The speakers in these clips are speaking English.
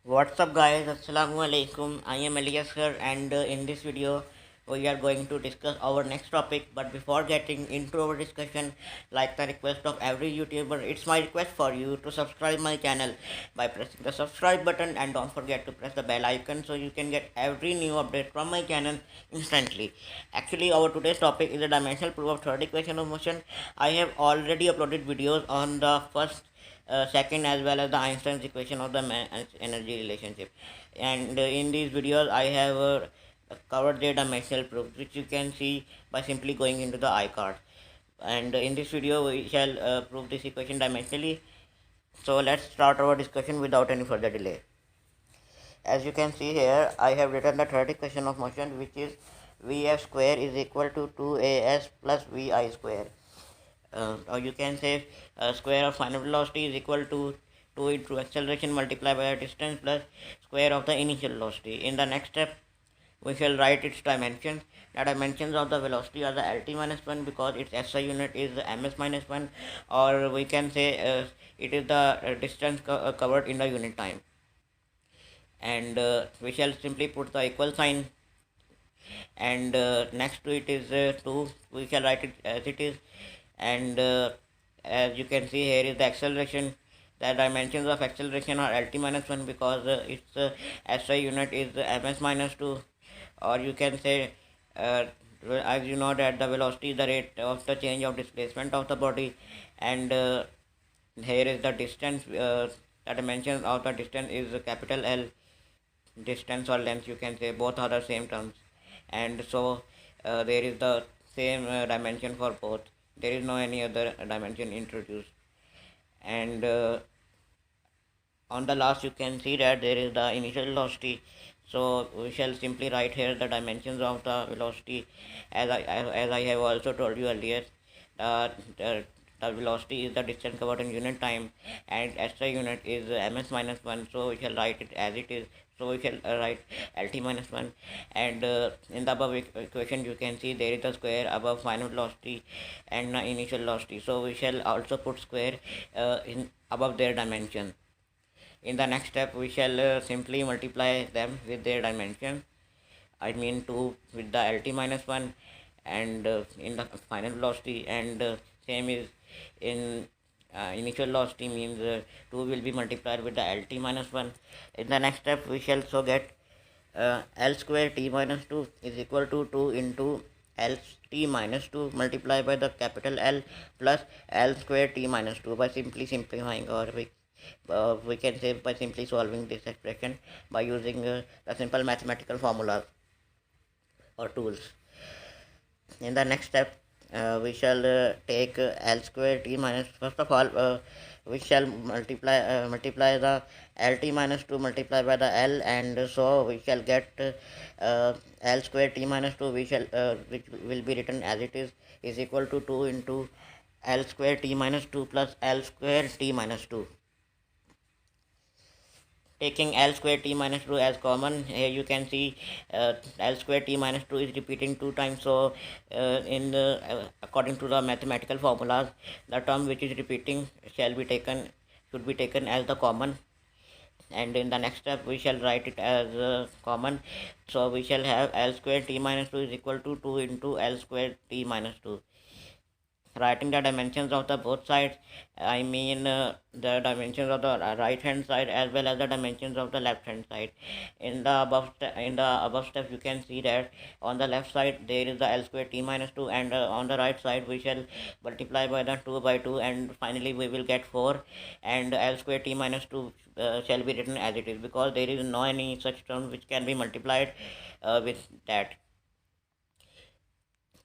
What's up guys, assalamu alaikum. I am Elias here and in this video we are going to discuss our next topic. But before getting into our discussion, like the request of every YouTuber, it's my request for you to subscribe my channel by pressing the subscribe button, and don't forget to press the bell icon so you can get every new update from my channel instantly. Actually, our today's topic is a dimensional proof of third equation of motion. I have already uploaded videos on the first second as well as the Einstein's equation of the energy relationship, and in these videos I have covered their dimensional proofs, which you can see by simply going into the iCard. And in this video we shall prove this equation dimensionally. So let's start our discussion without any further delay. As you can see here, I have written the third equation of motion, which is Vf square is equal to 2as plus Vi square. Or you can say square of final velocity is equal to 2 into acceleration multiplied by the distance plus square of the initial velocity. In the next step, we shall write its dimensions. The dimensions of the velocity are the Lt minus 1 because its SI unit is ms minus 1, or we can say it is the distance covered in the unit time. And we shall simply put the equal sign, and next to it is 2. We shall write it as it is, and as you can see here is the acceleration. The dimensions of acceleration are Lt minus 1 because its SI unit is ms minus 2, or you can say uh, as you know that the velocity is the rate of the change of displacement of the body, and here is the distance. The dimensions of the distance is capital L. Distance or length, you can say, both are the same terms, and so there is the same dimension for both. There is no any other dimension introduced. And on the last you can see that there is the initial velocity, so we shall simply write here the dimensions of the velocity. As I have also told you earlier, the velocity is the distance covered in unit time, and SI unit is ms minus 1, so we shall write it as it is. So we shall write Lt minus 1, and in the above equation you can see there is a square above final velocity and initial velocity, so we shall also put square in above their dimension. In the next step we shall simply multiply them with their dimension. I mean 2 with the Lt minus 1, and in the final velocity, and same is in initial velocity means 2 will be multiplied with the Lt minus 1. In the next step we shall so get L square T minus 2 is equal to 2 into L T minus 2 multiplied by the capital L plus L square T minus 2, by simply simplifying, or we can say by simply solving this expression by using the simple mathematical formulas or tools. In the next step we shall take L square T minus, first of all we shall multiply the Lt minus 2 multiplied by the L, and so we shall get L square T minus 2, we shall which will be written as it is equal to 2 into L square T minus 2 plus L square T minus 2. Taking L square T minus 2 as common, here you can see L square T minus 2 is repeating 2 times, so in the according to the mathematical formulas, the term which is repeating should be taken as the common, and in the next step we shall write it as common. So we shall have L square T minus 2 is equal to 2 into L square T minus 2. Writing the dimensions of the both sides, I mean the dimensions of the right hand side as well as the dimensions of the left hand side. In the above step you can see that on the left side there is the L square T minus 2, and on the right side we shall multiply by the 2 by 2, and finally we will get 4, and L square T minus 2 shall be written as it is because there is no any such term which can be multiplied with that.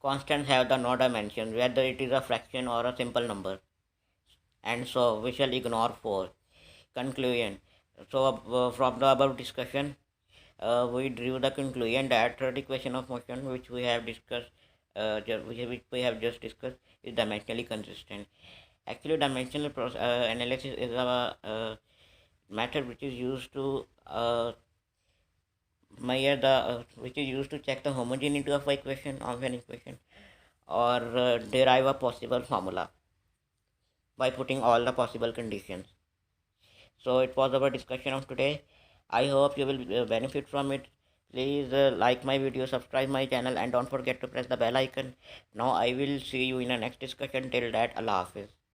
Constants have the no dimension, whether it is a fraction or a simple number, and so we shall ignore 4. Conclusion. So from the above discussion, we drew the conclusion that third equation of motion which we have discussed, which we have just discussed, is dimensionally consistent. Actually, dimensional analysis is a method which is used to measure the which is used to check the homogeneity of an equation, or derive a possible formula by putting all the possible conditions. So it was our discussion of today. I hope you will benefit from it. Please like my video, subscribe my channel, and don't forget to press the bell icon. Now I will see you in the next discussion. Till that, Allah Hafiz.